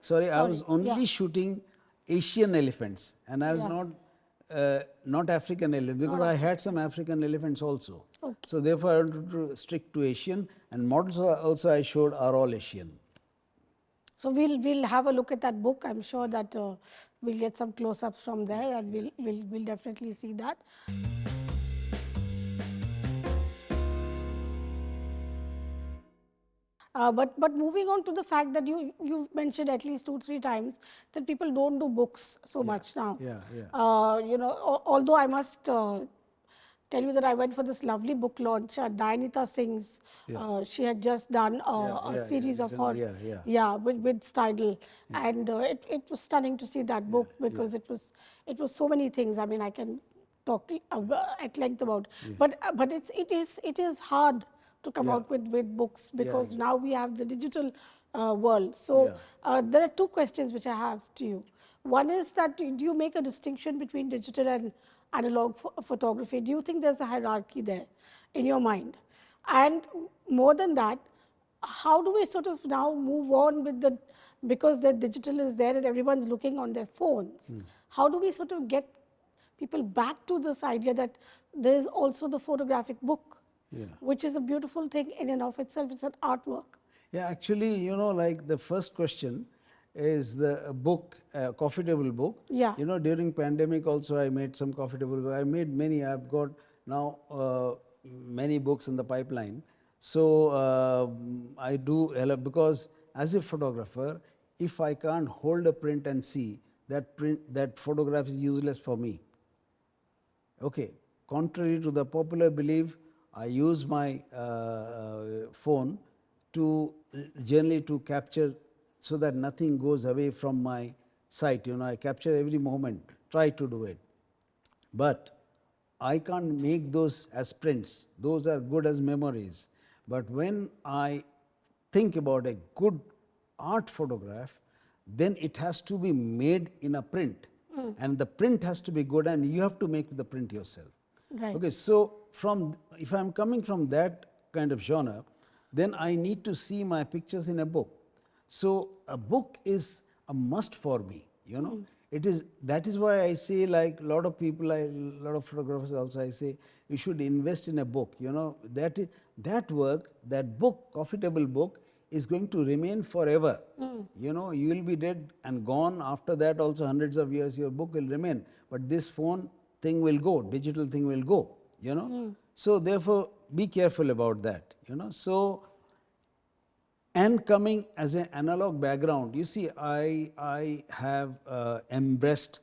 Sorry, I was Yeah. only shooting Asian elephants, and I was Yeah. not African elephant, because I had some African elephants also. Okay. So therefore, I wanted to stick to Asian, and models also I showed are all Asian. So we'll have a look at that book. I'm sure that we'll get some close-ups from there, and we'll definitely see that. But moving on to the fact that you've mentioned at least 2 3 times that people don't do books so Yeah, much now. yeah, yeah, Although I must tell you that I went for this lovely book launch at Dayanita Singh's. yeah, She had just done yeah, a yeah, yeah. series of her, Recently, yeah, yeah, with Stidle, yeah, and it was stunning to see that yeah, book yeah, because it was so many things. I mean, I can talk at length about, yeah, but it is hard to come yeah, out with books yeah, because now we have the digital world. So yeah. there are two questions which I have to you. One is that do you make a distinction between digital and analog photography? Do you think there's a hierarchy there in your mind? And more than that, how do we sort of now move on with because the digital is there and everyone's looking on their phones? How do we sort of get people back to this idea that there is also the photographic book, Yeah. which is a beautiful thing in and of itself? It's an artwork. Yeah, actually, like the first question is the book, coffee table book. Yeah. During pandemic also I made some coffee table book. I made many. I've got now many books in the pipeline. So I do because as a photographer, if I can't hold a print and see that photograph is useless for me. Okay. Contrary to the popular belief, I use my phone to generally to capture so that nothing goes away from my sight. I capture every moment, try to do it. But I can't make those as prints. Those are good as memories. But when I think about a good art photograph, then it has to be made in a print. And the print has to be good, and you have to make the print yourself. Right. Okay, so if I'm coming from that kind of genre, then I need to see my pictures in a book. So a book is a must for me. That is why I say, like a lot of people, a lot of photographers also, I say you should invest in a book. That book, coffee table book, is going to remain forever. You will be dead and gone. After that also hundreds of years your book will remain, but this phone thing will go, digital thing will go. So therefore be careful about that. And coming as an analog background, you see, I have embraced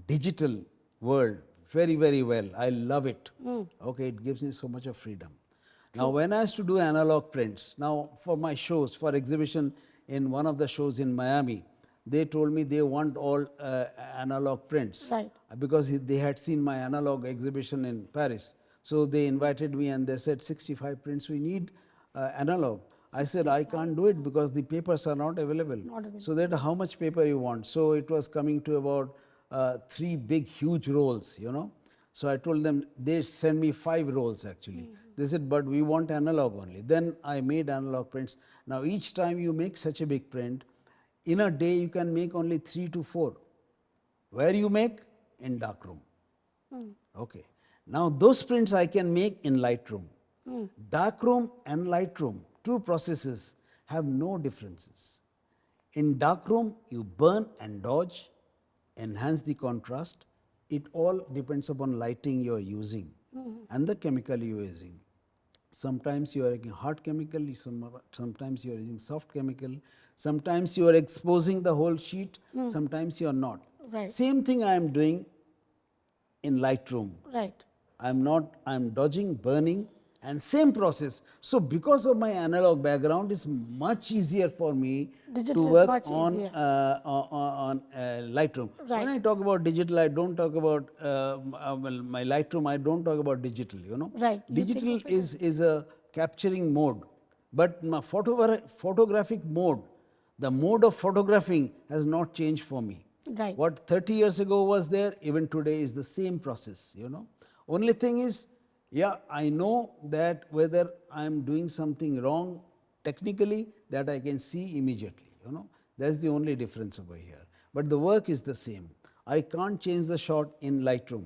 digital world very, very well. I love it. Okay, it gives me so much of freedom. Now, when I used to do analog prints, now for my shows, for exhibition in one of the shows in Miami, they told me they want all analog prints. Right. Because they had seen my analog exhibition in Paris. So they invited me and they said 65 prints we need analog. I said I can't do it because the papers are not available. Not available. So that how much paper you want? So it was coming to about 3 big huge rolls. So I told them, they sent me 5 rolls actually. They said, but we want analog only. Then I made analog prints. Now each time you make such a big print, in a day you can make only 3 to 4. Where you make? In darkroom. Okay. Now those prints I can make in Lightroom. Darkroom and Lightroom, two processes, have no differences. In darkroom, you burn and dodge, enhance the contrast. It all depends upon lighting you are using and the chemical you are using. Sometimes you are using hard chemical, sometimes you are using soft chemical, sometimes you are exposing the whole sheet, sometimes you are not. Right. Same thing I am doing in Lightroom. Right. I'm dodging, burning, and same process. So because of my analog background, it's much easier for me Digital to is work much on easier. Lightroom. Right. When I talk about digital, I don't talk about my Lightroom. I don't talk about digital. Right. You think Digital of it is a capturing mode, but my photographic mode, the mode of photographing has not changed for me. Right. What 30 years ago was there, even today is the same process. Only thing is, yeah, I know that whether I am doing something wrong technically that I can see immediately, That's the only difference over here. But the work is the same. I can't change the shot in Lightroom.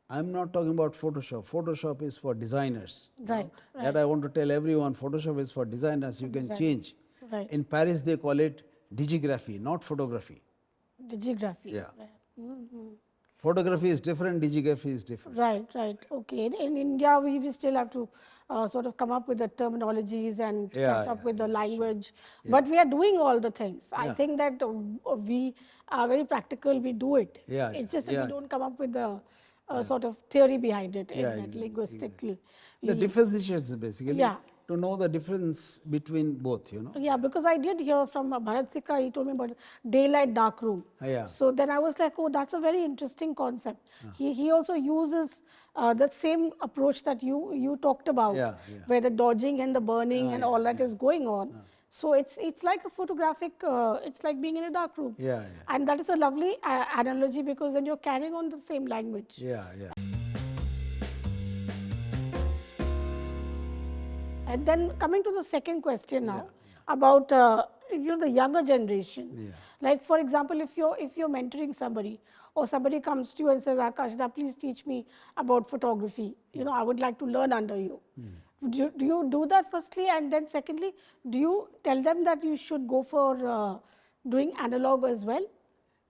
I'm not talking about Photoshop. Photoshop is for designers. Right, That I want to tell everyone. Photoshop is for designers. You can change. Right. In Paris, they call it digigraphy, not photography. Digigraphy. Yeah. Right. Photography is different. Digigraphy is different. Right, right. Okay. In India, we still have to sort of come up with the terminologies and catch up with the language. But we are doing all the things. I think that we are very practical. We do it. Yeah, It's just that yeah. we don't come up with the sort of theory behind it, Yeah, in that linguistically. The differentiations basically. Yeah. To know the difference between both, Yeah, because I did hear from Bharat Sikka, he told me about daylight, dark room. Yeah. So then I was like, oh, that's a very interesting concept. He also uses the same approach that you talked about, where the dodging and the burning and all that is going on. So it's like a photographic, it's like being in a dark room. Yeah, And that is a lovely analogy, because then you're carrying on the same language. yeah. And then coming to the second question now, about the younger generation. Like, for example, if you're mentoring somebody, or somebody comes to you and says, Akash, please teach me about photography. I would like to learn under you. Do you do that firstly, and then secondly, do you tell them that you should go for doing analog as well?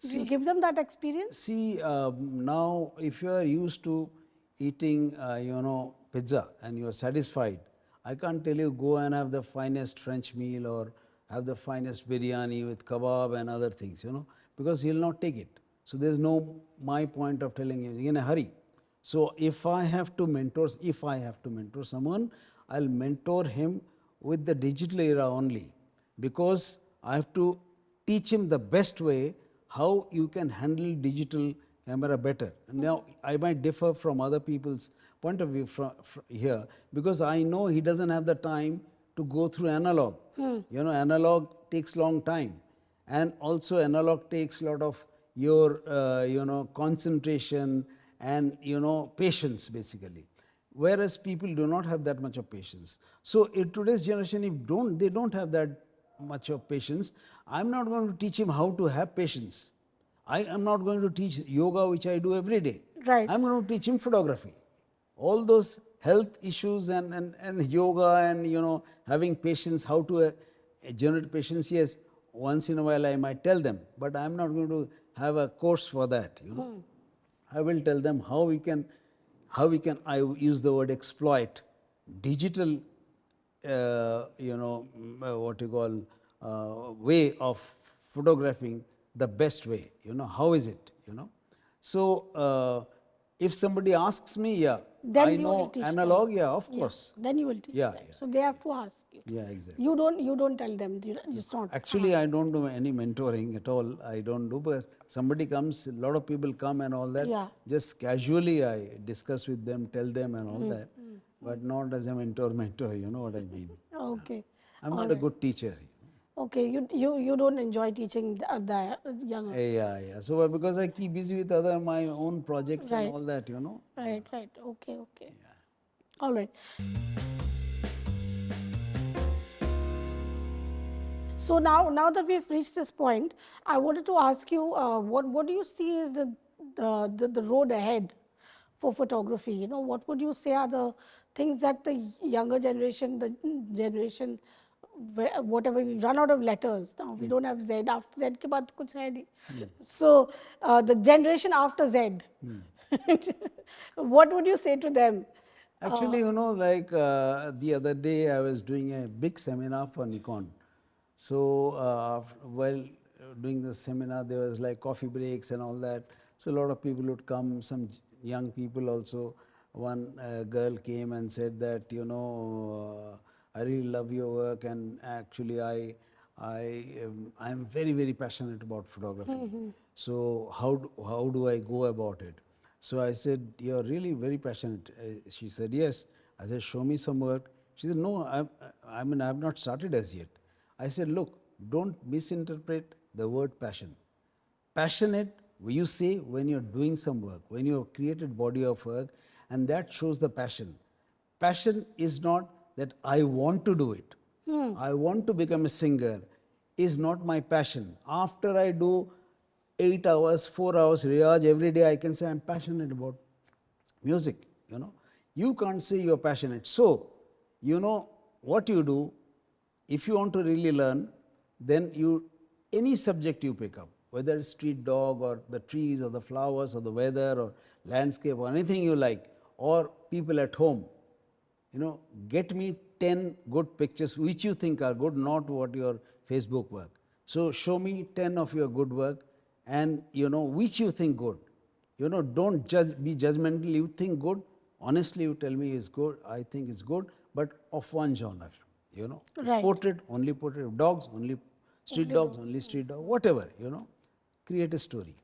Do you give them that experience? See, now if you are used to eating, pizza and you are satisfied, I can't tell you go and have the finest French meal or have the finest biryani with kebab and other things, because he'll not take it. So there's no my point of telling him in a hurry. So if I have to mentor someone, I'll mentor him with the digital era only, because I have to teach him the best way how you can handle digital camera better. Now, I might differ from other people's point of view from here, because I know he doesn't have the time to go through analog. Analog takes long time, and also analog takes a lot of your concentration and patience basically, whereas people do not have that much of patience. So in today's generation, if they don't have that much of patience, I'm not going to teach him how to have patience. I am not going to teach yoga, which I do every day. Right. I'm going to teach him photography. All those health issues and yoga and having patience, how to generate patience, yes, once in a while I might tell them, but I'm not going to have a course for that. I will tell them how we can, I use the word exploit digital, what you call way of photographing the best way. How is it? So if somebody asks me, Then I you will know teach analog, them. of course. Then you will teach them. So they have to ask you. Yeah, exactly. You don't tell them. It's not. Actually, I don't do any mentoring at all. I don't do, but somebody comes, a lot of people come and all that. Yeah. Just casually I discuss with them, tell them and all that, but not as a mentor, you know what I mean. Okay. I'm not a good teacher. Okay, you don't enjoy teaching the younger. Yeah. So because I keep busy with my own projects Right. and all that, Right. Okay. All right. So now that we've reached this point, I wanted to ask you, what do you see is the road ahead for photography? What would you say are the things that the younger generation, whatever, we run out of letters now, we don't have Z, after Z ke baad kuch hai nahi. So the generation after Z, what would you say to them? Actually, like the other day I was doing a big seminar for Nikon. So while doing the seminar, there was like coffee breaks and all that. So a lot of people would come, some young people also. One girl came and said that, I really love your work, and actually I am very, very passionate about photography. So how do I go about it? So I said, you're really very passionate. She said, yes. I said, show me some work. She said, no, I have not started as yet. I said, look, don't misinterpret the word passion. Passionate, you say when you're doing some work, when you've created body of work, and that shows the passion. Passion is not that I want to do it. I want to become a singer is not my passion. After I do 8 hours, 4 hours riyaj every day, I can say I'm passionate about music. You can't say you're passionate. So, what you do, if you want to really learn, then any subject you pick up, whether it's street dog or the trees or the flowers or the weather or landscape or anything you like, or people at home, get me 10 good pictures which you think are good, not what your Facebook work. So show me 10 of your good work and which you think good. Don't be judgmental. You think good, honestly you tell me is good, I think it's good, but of one genre. Right. Portrait, only portrait of dogs, only street dogs, only street dog, whatever, create a story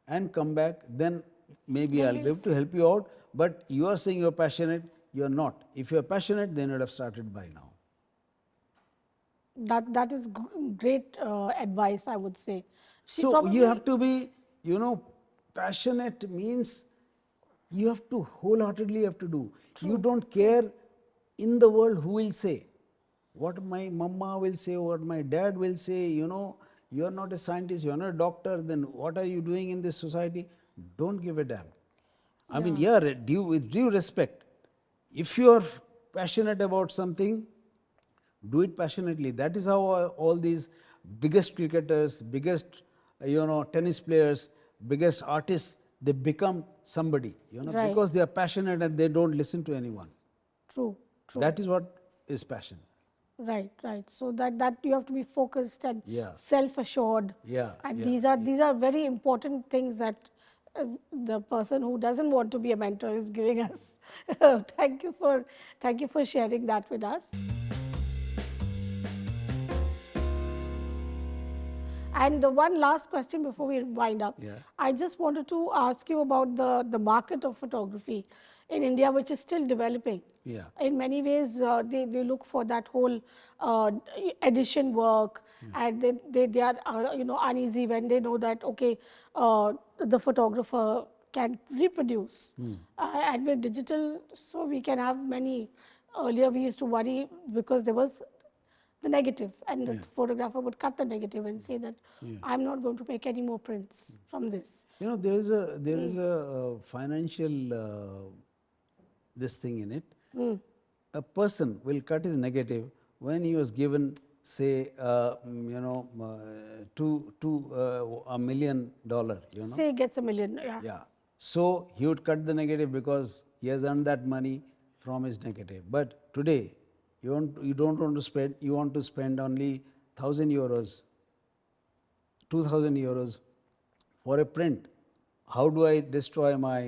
and come back, then maybe I'll be able to help you out. But you are saying you're passionate, you're not. If you're passionate, then you'd have started by now. That is great advice, I would say. She So probably, you have to be, passionate means you have to wholeheartedly have to do. You don't care in the world who will say. What my mama will say, what my dad will say, you're not a scientist, you're not a doctor, then what are you doing in this society? Don't give a damn. I mean, with due respect, if you're passionate about something, do it passionately. That is how all these biggest cricketers, biggest, tennis players, biggest artists, they become somebody, Right. because they are passionate and they don't listen to anyone. true. That is what is passion. Right. So that you have to be focused and Yeah. self-assured. Yeah, And yeah, these are very important things that the person who doesn't want to be a mentor is giving us. Thank you for sharing that with us. And one last question before we wind up. Yeah. I just wanted to ask you about the market of photography in India, which is still developing. Yeah. In many ways, they look for that whole edition work, and they are uneasy when they know that okay, the photographer can reproduce, and with digital, so we can have many. Earlier, we used to worry because there was the negative, and the photographer would cut the negative and say that I'm not going to make any more prints from this. There is a financial this thing in it. A person will cut his negative when he was given, say, $1 million. Say he gets $1 million. Yeah. Yeah. So he would cut the negative because he has earned that money from his negative. But today, you don't want to spend. You want to spend only 1,000 euros, 2,000 euros for a print. How do I destroy my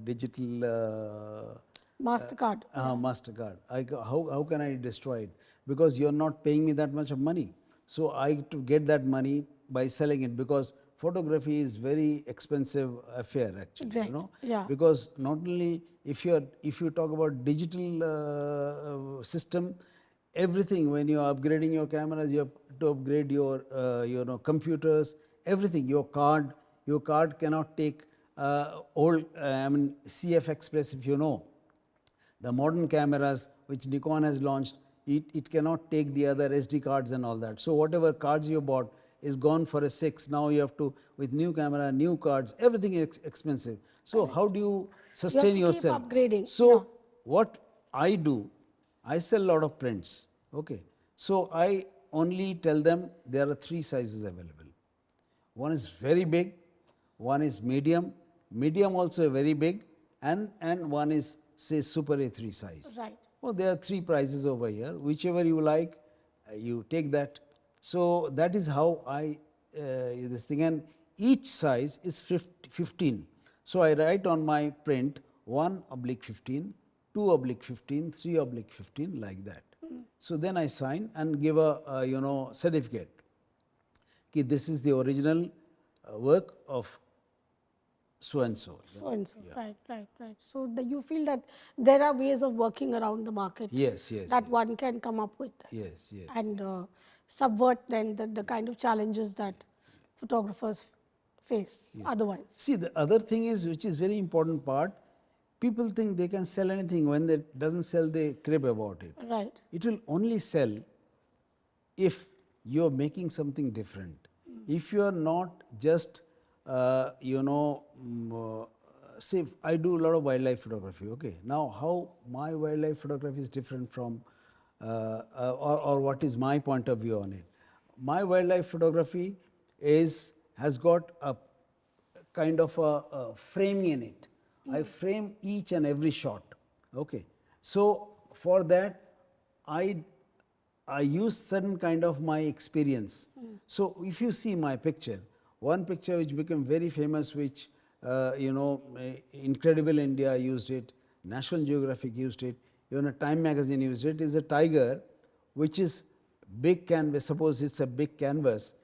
digital MasterCard. MasterCard? How can I destroy it? Because you're not paying me that much of money. So I to get that money by selling it, because photography is very expensive affair actually. Right. Yeah. Because not only if you talk about digital system, everything, when you are upgrading your cameras, you have to upgrade your computers, everything. Your card cannot take old CF Express, if you know. The modern cameras which Nikon has launched, it cannot take the other SD cards and all that. So whatever cards you bought is gone for a 6. Now you have to, with new camera, new cards, everything is expensive. So how do you sustain You have to keep yourself? upgrading. So what I do, I sell a lot of prints. Okay. So I only tell them there are 3 sizes available. One is very big, one is medium also very big, and one is, say, Super A3 size. Right. Well, there are 3 prices over here. Whichever you like, you take that. So that is how I this thing, and each size is 15. So I write on my print 1/15, 2/15, 3/15, like that. So then I sign and give a certificate. Okay, this is the original work of so and so. So and so. Right. So you feel that there are ways of working around the market. Yes. That one can come up with. Yes. And subvert then the kind of challenges that photographers face otherwise. See, the other thing is, which is very important part, people think they can sell anything. When it doesn't sell, they crib about it. Right. It will only sell if you're making something different, if you are not just, say, I do a lot of wildlife photography, okay. Now, how my wildlife photography is different from, or what is my point of view on it? My wildlife photography has got a kind of a framing in it. I frame each and every shot. Okay. So for that, I use certain kind of my experience. So if you see my picture, one picture which became very famous, which Incredible India used it, National Geographic used it, Time magazine used it, is a tiger which is big canvas. Suppose it's a big canvas,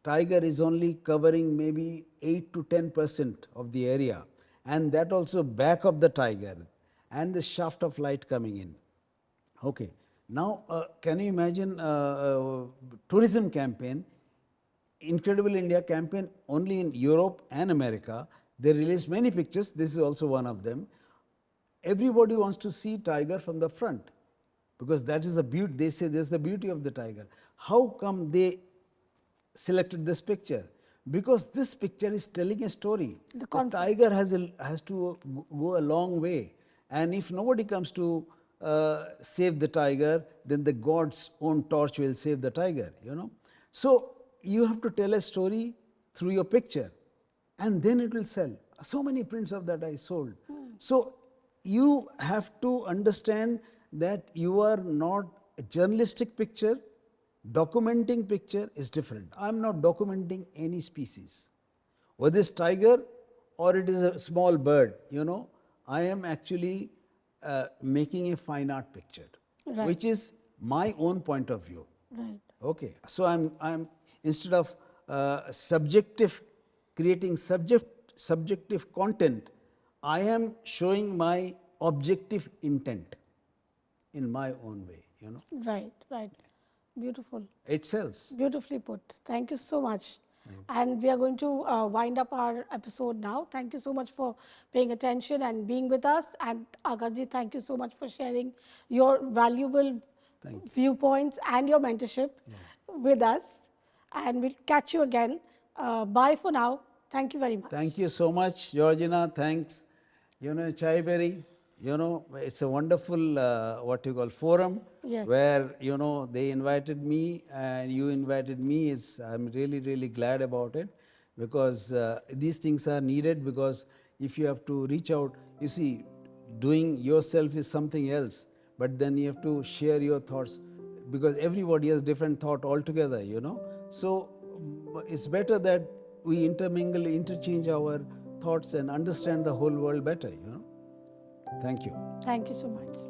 tiger is only covering maybe 8 to 10% of the area, and that also back of the tiger and the shaft of light coming in. Okay. Now, can you imagine tourism campaign, Incredible India campaign only in Europe and America. They released many pictures. This is also one of them. Everybody wants to see tiger from the front because that is the beauty. They say that's the beauty of the tiger. How come they selected this picture? Because this picture is telling a story. The tiger has to go a long way, and if nobody comes to save the tiger, then the God's own torch will save the tiger. So you have to tell a story through your picture, and then it will sell. So many prints of that I sold. So you have to understand that you are not a journalistic picture. Documenting picture is different. I am not documenting any species, whether it's tiger or it is a small bird. I am actually making a fine art picture, which is my own point of view. Right. Okay. So I'm instead of creating subjective content, I am showing my objective intent in my own way. Right, right. Beautiful. It sells. Beautifully put. Thank you so much. And we are going to wind up our episode now. Thank you so much for paying attention and being with us. And Akash, thank you so much for sharing your valuable viewpoints and your mentorship with us. And we'll catch you again. Bye for now. Thank you very much. Thank you so much, Georgina. Thanks. Chaibrary, it's a wonderful, forum where, they invited me and you invited me. I'm really, really glad about it because these things are needed, because if you have to reach out, you see, doing yourself is something else, but then you have to share your thoughts because everybody has different thought altogether, So it's better that we interchange our thoughts and understand the whole world better, Thank you. Thank you so much.